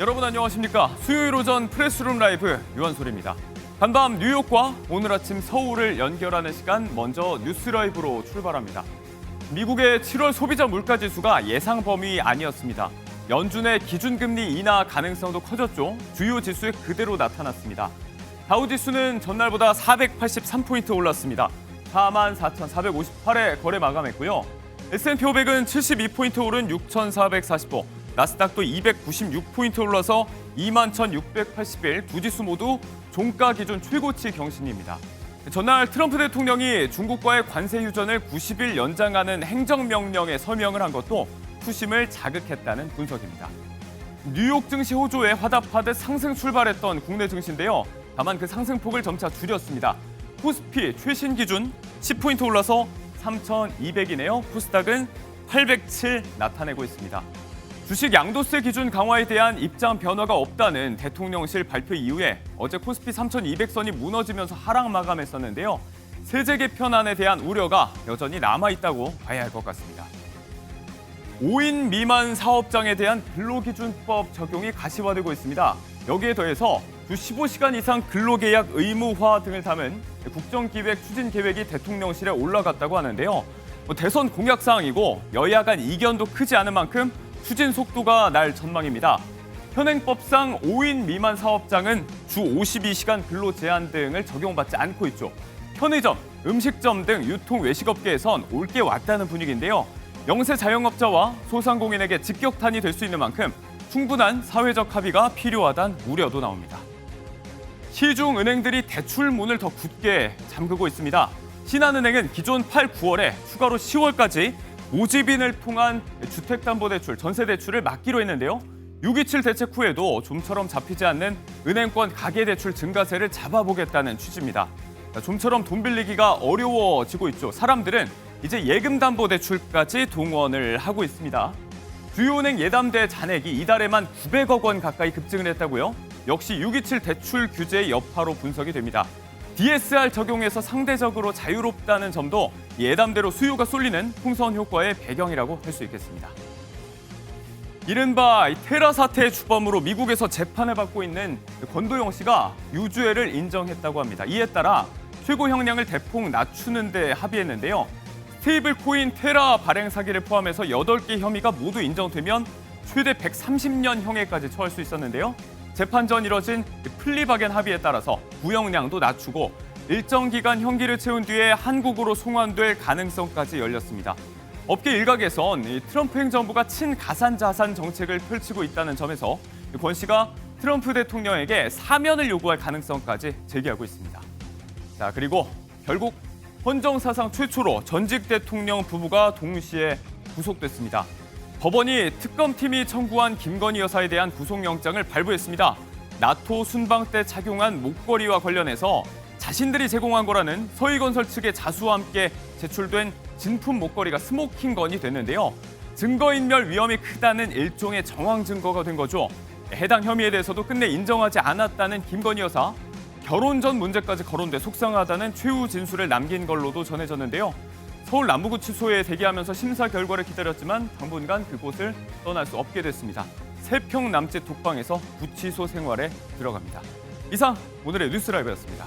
여러분 안녕하십니까? 수요일 오전 프레스룸 라이브 유한솔입니다. 간밤 뉴욕과 오늘 아침 서울을 연결하는 시간 먼저 뉴스 라이브로 출발합니다. 미국의 7월 소비자 물가지수가 예상 범위 아니었습니다. 연준의 기준금리 인하 가능성도 커졌죠. 주요 지수에 그대로 나타났습니다. 다우지수는 전날보다 483포인트 올랐습니다. 44,458에 거래 마감했고요. S&P 500은 72포인트 오른 6,445, 나스닥도 296포인트 올라서 21,681, 두 지수 모두 종가 기준 최고치 경신입니다. 전날 트럼프 대통령이 중국과의 관세 휴전을 90일 연장하는 행정명령에 서명을 한 것도 투심을 자극했다는 분석입니다. 뉴욕 증시 호조에 화답하듯 상승 출발했던 국내 증시인데요. 다만 그 상승폭을 점차 줄였습니다. 코스피 최신 기준 10포인트 올라서 3,200이네요. 코스닥은 807 나타내고 있습니다. 주식 양도세 기준 강화에 대한 입장 변화가 없다는 대통령실 발표 이후에 어제 코스피 3,200선이 무너지면서 하락 마감했었는데요. 세제 개편안에 대한 우려가 여전히 남아있다고 봐야 할 것 같습니다. 5인 미만 사업장에 대한 근로기준법 적용이 가시화되고 있습니다. 여기에 더해서 주 15시간 이상 근로계약 의무화 등을 담은 국정기획 추진계획이 대통령실에 올라갔다고 하는데요. 대선 공약 사항이고 여야 간 이견도 크지 않은 만큼 추진 속도가 날 전망입니다. 현행법상 5인 미만 사업장은 주 52시간 근로 제한 등을 적용받지 않고 있죠. 편의점, 음식점 등 유통 외식업계에선 올 게 왔다는 분위기인데요. 영세 자영업자와 소상공인에게 직격탄이 될 수 있는 만큼 충분한 사회적 합의가 필요하다는 우려도 나옵니다. 시중 은행들이 대출 문을 더 굳게 잠그고 있습니다. 신한은행은 기존 8, 9월에 추가로 10월까지 모집인을 통한 주택담보대출, 전세대출을 막기로 했는데요. 6.27 대책 후에도 좀처럼 잡히지 않는 은행권 가계대출 증가세를 잡아보겠다는 취지입니다. 좀처럼 돈 빌리기가 어려워지고 있죠. 사람들은 이제 예금담보대출까지 동원을 하고 있습니다. 주요 은행 예담대 잔액이 이달에만 900억 원 가까이 급증을 했다고요? 역시 6.27 대출 규제의 여파로 분석이 됩니다. DSR 적용에서 상대적으로 자유롭다는 점도 예담대로 수요가 쏠리는 풍선 효과의 배경이라고 할 수 있겠습니다. 이른바 테라 사태의 주범으로 미국에서 재판을 받고 있는 권도영 씨가 유죄를 인정했다고 합니다. 이에 따라 최고 형량을 대폭 낮추는 데 합의했는데요. 스테이블 코인 테라 발행 사기를 포함해서 8개 혐의가 모두 인정되면 최대 130년형에까지 처할 수 있었는데요. 재판 전 이뤄진 플리바겐 합의에 따라서 구형량도 낮추고 일정 기간 형기를 채운 뒤에 한국으로 송환될 가능성까지 열렸습니다. 업계 일각에선 트럼프 행정부가 친가산자산 정책을 펼치고 있다는 점에서 권 씨가 트럼프 대통령에게 사면을 요구할 가능성까지 제기하고 있습니다. 자, 그리고 결국 헌정사상 최초로 전직 대통령 부부가 동시에 구속됐습니다. 법원이 특검팀이 청구한 김건희 여사에 대한 구속영장을 발부했습니다. 나토 순방 때 착용한 목걸이와 관련해서 자신들이 제공한 거라는 서희건설 측의 자수와 함께 제출된 진품 목걸이가 스모킹건이 됐는데요. 증거인멸 위험이 크다는 일종의 정황 증거가 된 거죠. 해당 혐의에 대해서도 끝내 인정하지 않았다는 김건희 여사. 결혼 전 문제까지 거론돼 속상하다는 최후 진술을 남긴 걸로도 전해졌는데요. 서울 남부구치소에 대기하면서 심사 결과를 기다렸지만 당분간 그곳을 떠날 수 없게 됐습니다. 3평 남짓 독방에서 구치소 생활에 들어갑니다. 이상 오늘의 뉴스라이브였습니다.